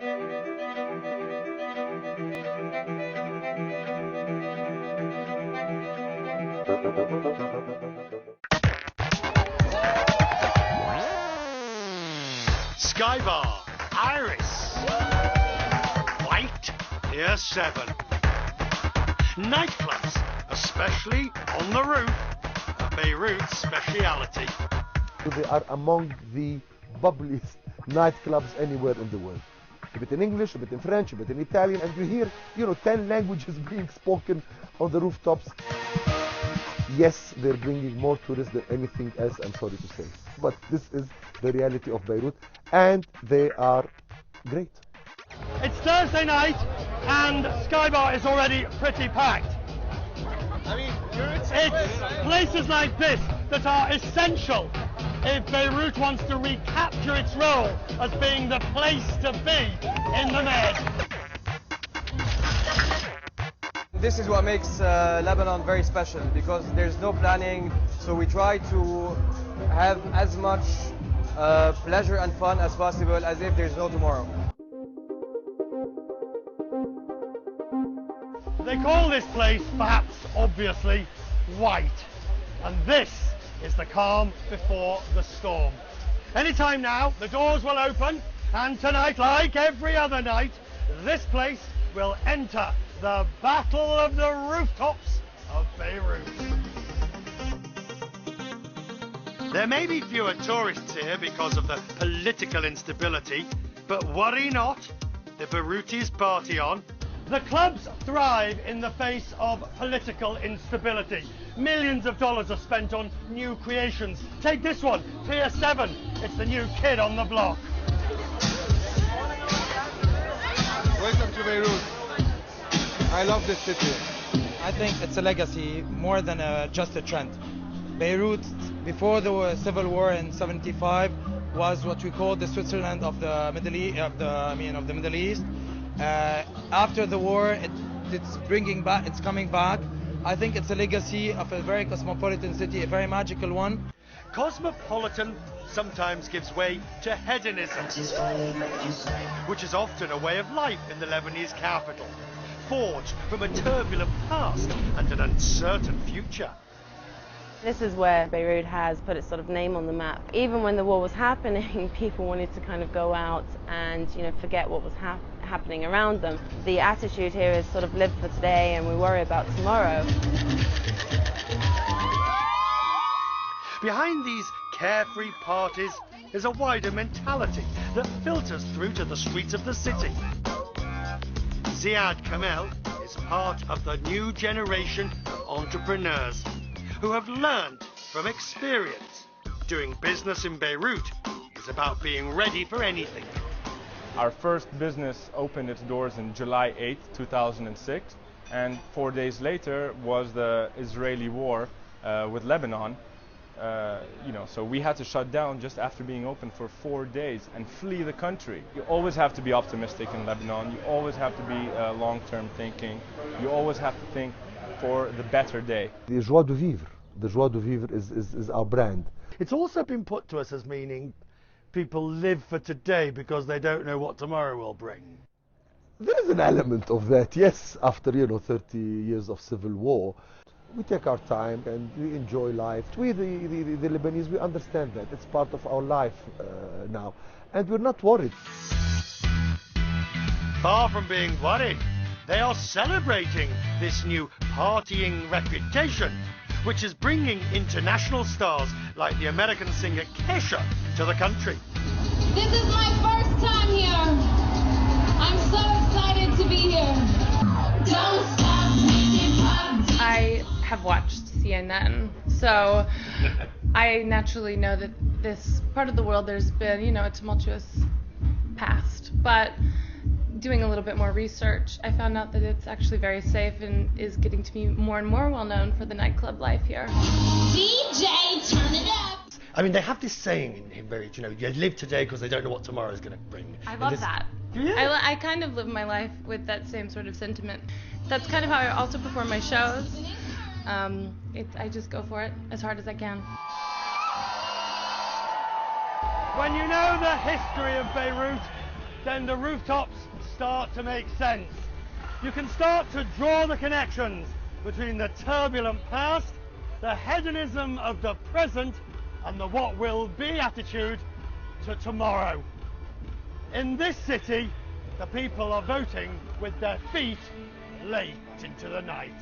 Skybar, Iris, White, Pier 7. Nightclubs, especially on the roof, a Beirut speciality. They are among the bubbliest nightclubs anywhere in the world. A bit in English, a bit in French, a bit in Italian, and you hear, 10 languages being spoken on the rooftops. Yes, they're bringing more tourists than anything else, I'm sorry to say. But this is the reality of Beirut, and they are great. It's Thursday night, and Skybar is already pretty packed. I mean, It's places like this that are essential if Beirut wants to recapture its role as being the place to be in the Med. This is what makes Lebanon very special, because there's no planning, so we try to have as much pleasure and fun as possible, as if there's no tomorrow. They call this place, perhaps obviously, White, and this is the calm before the storm. Anytime now, the doors will open, and tonight, like every other night, this place will enter the battle of the rooftops of Beirut. There may be fewer tourists here because of the political instability, but worry not, the Beirutis party on. The clubs thrive in the face of political instability. Millions of dollars are spent on new creations. Take this one, Pier 7. It's the new kid on the block. Welcome to Beirut. I love this city. I think it's a legacy more than just a trend. Beirut, before the civil war in '75, was what we call the Switzerland of the Middle East. Of the Middle East. After the war, it's coming back. I think it's a legacy of a very cosmopolitan city, a very magical one. Cosmopolitan sometimes gives way to hedonism, which is often a way of life in the Lebanese capital, forged from a turbulent past and an uncertain future. This is where Beirut has put its sort of name on the map. Even when the war was happening, people wanted to kind of go out and, forget what was happening around them. The attitude here is sort of live for today and we worry about tomorrow. Behind these carefree parties is a wider mentality that filters through to the streets of the city. Ziad Kamel is part of the new generation of entrepreneurs who have learned from experience. Doing business in Beirut is about being ready for anything. Our first business opened its doors in July 8, 2006, and 4 days later was the Israeli war with Lebanon. So we had to shut down just after being open for 4 days and flee the country. You always have to be optimistic in Lebanon. You always have to be long-term thinking. You always have to think for the better day. The joie de vivre. The joie de vivre is our brand. It's also been put to us as meaning people live for today because they don't know what tomorrow will bring. There is an element of that, yes. After 30 years of civil war, we take our time and we enjoy life. We, the Lebanese, we understand that. It's part of our life now. And we're not worried. Far from being worried, they are celebrating this new partying reputation, which is bringing international stars like the American singer Kesha to the country. This is my first time here. I'm so excited to be here. Don't stop making party. I have watched CNN, so I naturally know that this part of the world there's been, a tumultuous past, but doing a little bit more research, I found out that it's actually very safe and is getting to be more and more well known for the nightclub life here. DJ, turn it up. I mean, they have this saying in Beirut, you live today because they don't know what tomorrow is going to bring. I love that. Yeah. I kind of live my life with that same sort of sentiment. That's kind of how I also perform my shows. I just go for it as hard as I can. When you know the history of Beirut, then the rooftops start to make sense. You can start to draw the connections between the turbulent past, the hedonism of the present, and the what will be attitude to tomorrow. In this city, the people are voting with their feet late into the night.